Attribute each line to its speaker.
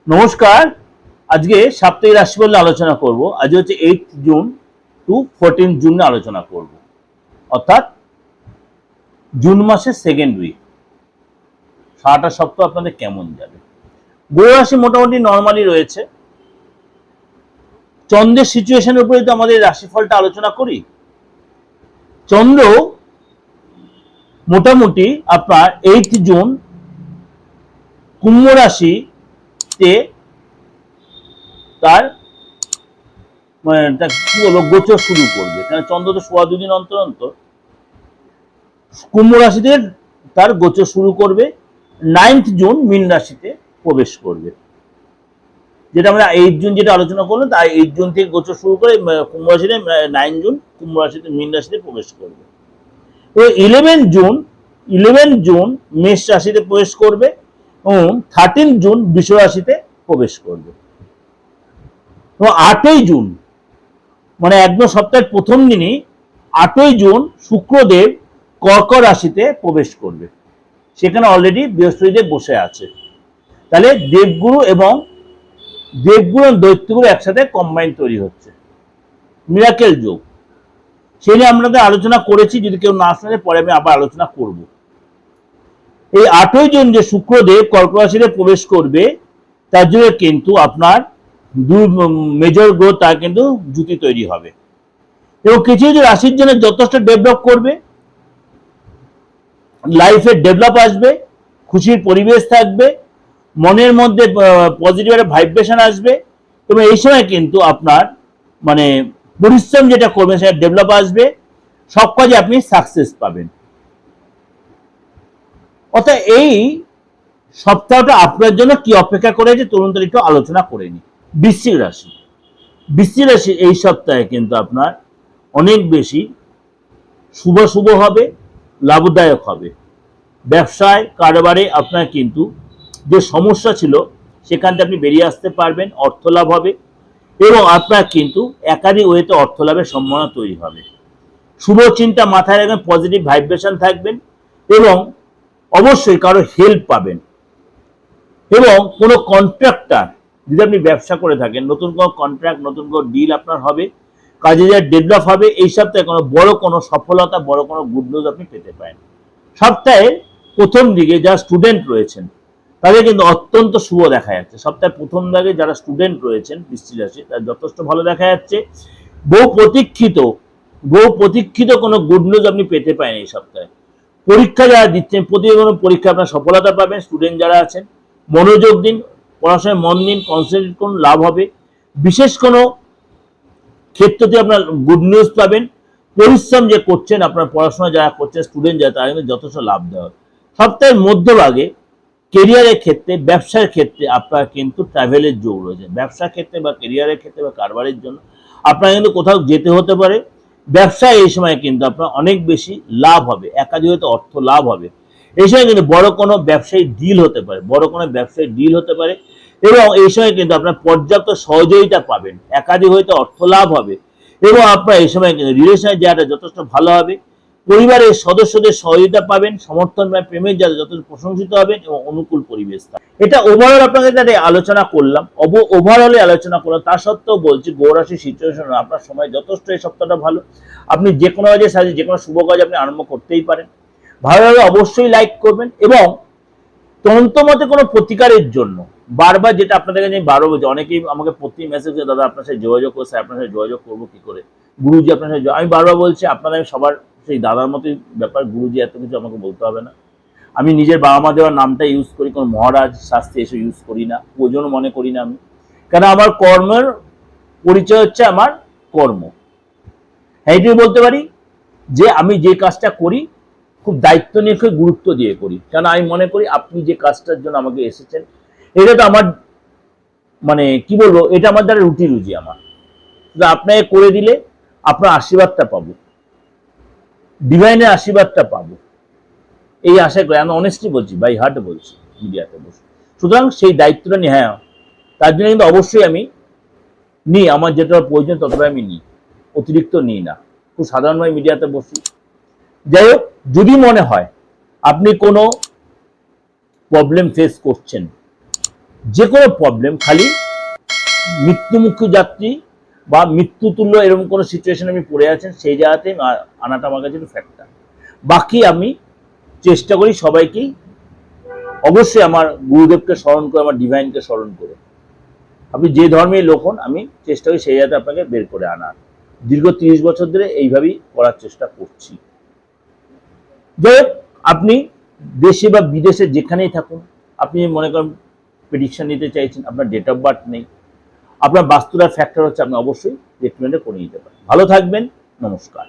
Speaker 1: নমস্কার। আজকে সাপ্তাহিক রাশিফল নিয়ে আলোচনা করব। আজ হচ্ছে 8 জুন টু 14 জুন আলোচনা করব, অর্থাৎ জুন মাসের সেকেন্ড উইক। সারাটা সপ্তাহ আপনাদের কেমন যাবে? গ্রহ রাশি মোটামুটি নর্মালি রয়েছে। চন্দ্রের সিচুয়েশনের উপরে তো আমাদের রাশিফলটা আলোচনা করি। চন্দ্র মোটামুটি আপনার 8 জুন কুম্ভ রাশিতে তার কি বলবো গোচর শুরু করবে, কারণ চন্দ্র তো সোয়া দুদিন অন্তর অন্তর কুম্ভ রাশিতে তার গোচর শুরু করবে। 9 জুন মীন রাশিতে প্রবেশ করবে, যেটা আমরা 8 জুন যেটা আলোচনা করলাম, তাই 8 জুন থেকে গোচর শুরু করে কুম্ভ রাশিতে 9 জুন কুম্ভ রাশিতে মীন রাশিতে প্রবেশ করবে। তো 11 জুন মেষ রাশিতে প্রবেশ করবে এবং 13 জুন বৃষ রাশিতে প্রবেশ করবে। 8ই জুন মানে একদম সপ্তাহের প্রথম দিনই 8ই জুন শুক্রদেব কর্ক রাশিতে প্রবেশ করবে। সেখানে অলরেডি বৃহস্পতিদেব বসে আছে। তাহলে দেবগুরু এবং দৈত্যগুরু একসাথে কম্বাইন তৈরি হচ্ছে, মিরাকেল যোগ। সেই নিয়ে আপনাদের আলোচনা করেছি, যদি কেউ না শুনে পরে আমি আবার আলোচনা করব। এই 8ই জুন যে শুক্রদেব কর্ক রাশিতে প্রবেশ করবে, তার জন্য কিন্তু আপনার দুই মেজর গ্রহ তার কিন্তু জুতি তৈরি হবে এবং কিছু কিছু রাশির জন্য যথেষ্ট ডেভেলপ করবে, লাইফে ডেভেলপ আসবে, খুশির পরিবেশ থাকবে, মনের মধ্যে পজিটিভ একটা ভাইব্রেশন আসবে এবং এই সময় কিন্তু আপনার মানে পরিশ্রম যেটা করবেন সেটা ডেভেলপ আসবে, সব কাজে আপনি সাকসেস পাবেন। অর্থাৎ এই সপ্তাহটা আপনার জন্য কি অপেক্ষা করেছে তরুণ একটু আলোচনা করে নি। বৃশ্চিক রাশি এই সপ্তাহে কিন্তু আপনার অনেক বেশি শুভ হবে, লাভদায়ক হবে। ব্যবসায় কারবারে আপনার কিন্তু যে সমস্যা ছিল সেখান থেকে আপনি বেরিয়ে আসতে পারবেন, অর্থ লাভ হবে এবং আপনার কিন্তু একাধিক ওয়েতে অর্থ লাভের সম্ভাবনা তৈরি হবে। শুভ চিন্তা মাথায় রাখবেন, পজিটিভ ভাইব্রেশন থাকবেন এবং অবশ্যই কারো হেল্প পাবেন। এবং কোনো কন্ট্রাক্টর যদি আপনি ব্যবসা করে থাকেন, নতুন কোনো কন্ট্রাক্ট, নতুন কোনো ডিল আপনার হবে, কাজে যা ডেভেলপ হবে। এই সপ্তাহে কোনো সফলতা, বড় কোনো গুড নিউজ আপনি পেতে পারেন। সপ্তাহের প্রথম দিকে যারা স্টুডেন্ট রয়েছেন তাদের কিন্তু অত্যন্ত শুভ দেখা যাচ্ছে। সপ্তাহের প্রথম দিকে যারা স্টুডেন্ট রয়েছেন বৃশ্চিক রাশি, তার যথেষ্ট ভালো দেখা যাচ্ছে। বহু প্রতীক্ষিত কোনো গুড নিউজ আপনি পেতে পারেন এই সপ্তাহে। পরীক্ষা যারা দিচ্ছেন, প্রতিযোগিতা পরীক্ষা আপনার সফলতা পাবেন। স্টুডেন্ট যারা আছেন মনোযোগ দিন, পড়াশোনায় মন দিন, কনসেন্ট্রেট করুন, লাভ হবে। বিশেষ কোনো ক্ষেত্রতে আপনার গুড নিউজ পাবেন। পরিশ্রম যে করছেন, আপনার পড়াশোনা যারা করছেন, স্টুডেন্ট যারা, তারা কিন্তু যথেষ্ট লাভ দেওয়া। সপ্তাহের মধ্যভাগে কেরিয়ারের ক্ষেত্রে, ব্যবসার ক্ষেত্রে আপনার কিন্তু ট্রাভেলের যোগ রয়েছে। ব্যবসার ক্ষেত্রে বা কেরিয়ারের ক্ষেত্রে বা কারবারের জন্য আপনার কিন্তু কোথাও যেতে হতে পারে। ব্যবসায় এই সময় কিন্তু আপনার অনেক বেশি লাভ হবে, একাধিক অর্থ লাভ হবে। এই সময় কিন্তু বড় কোনো ব্যবসায়ী ডিল হতে পারে এবং এই সময় কিন্তু আপনার পর্যাপ্ত সহযোগিতা পাবেন, একাধিক হয়তো অর্থ লাভ হবে এবং আপনার এই সময় কিন্তু রিলেশনের জায়গাটা যথেষ্ট ভালো হবে। পরিবারের সদস্যদের সহযোগিতা পাবেন, সমর্থন বা প্রেমের জায়গা যথেষ্ট প্রশংসিত হবেন এবং অনুকূল পরিবেশ থাকবে। এটা ওভারঅল আপনাদের সাথে আলোচনা করলাম, তা সত্ত্বেও বলছি গ্রহ রাশির সিচুয়েশন আপনার সময় যথেষ্ট এই সপ্তাহটা ভালো। আপনি যে কোনো কাজে সাজে, যে কোনো শুভ কাজ আপনি আরম্ভ করতেই পারেন। ভালো লাগলে অবশ্যই লাইক করবেন এবং তন্ত্রমতে কোনো প্রতিকারের জন্য বারবার, যেটা আপনাদের কাছে বারবার বলছি, অনেকেই আমাকে প্রতি মেসেজে দাদা আপনার সাথে যোগাযোগ করছে, আপনার সাথে যোগাযোগ করবো কি করে, গুরুজি আপনার সাথে, আমি বারবার বলছি আপনাদের আমি সবার সেই দাদার মতোই ব্যাপার। গুরুজি এত কিছু আমাকে বলতে হবে না। আমি নিজের বাবা মা দেওয়ার নামটা ইউজ করি, কোনো মহারাজ শাস্ত্রী এসে ইউজ করি না, প্রয়োজন মনে করি না আমি। কেন আমার কর্মের পরিচয় হচ্ছে আমার কর্ম। হ্যাঁ, এটাই বলতে পারি যে আমি যে কাজটা করি খুব দায়িত্ব নিয়ে, খুব গুরুত্ব দিয়ে করি। কেন আমি মনে করি আপনি যে কাজটার জন্য আমাকে এসেছেন, এটা তো আমার মানে কি বলবো, এটা আমার দ্বারা রুজি আমার। আপনাকে করে দিলে আপনার আশীর্বাদটা পাবো, ডিভাইনের আশীর্বাদটা পাবো, এই আশা করি। আমি অনেস্টলি বলছি, বাই হার্ট বলছি মিডিয়াতে বসে। সুতরাং সেই দায়িত্বটা নিয়ে, হ্যাঁ, তার জন্য কিন্তু অবশ্যই আমি নিই, আমার যেটা প্রয়োজন ততটা আমি নিই, অতিরিক্ত নিই না। খুব সাধারণভাবে মিডিয়াতে বসি। যাই হোক, যদি মনে হয় আপনি কোনো প্রবলেম ফেস করছেন, যে কোনো প্রবলেম, খালি মৃত্যুমুখী যাত্রী বা মৃত্যুতুল্য এরকম কোনো সিচুয়েশন আমি পড়ে আছেন সেই জায়গাতে আনাটা আমার কাছে একটু ফ্যাক্টর। বাকি আমি চেষ্টা করি সবাইকেই অবশ্যই আমার গুরুদেবকে স্মরণ করে, আমার ডিভাইনকে স্মরণ করে, আপনি যে ধর্মের লোক হন, আমি চেষ্টা করি সেই জায়গাতে আপনাকে বের করে আনার। দীর্ঘ 30 বছর ধরে এইভাবেই করার চেষ্টা করছি। যাই হোক, আপনি দেশে বা বিদেশে যেখানেই থাকুন, আপনি মনে করেন প্রেডিকশন নিতে চাইছেন, আপনার ডেট অফ বার্থ নেই, আপনার বাস্তুরা ফ্যাক্টর হচ্ছে, আপনি অবশ্যই ট্রিটমেন্টে করে নিতে পারেন। ভালো থাকবেন, নমস্কার।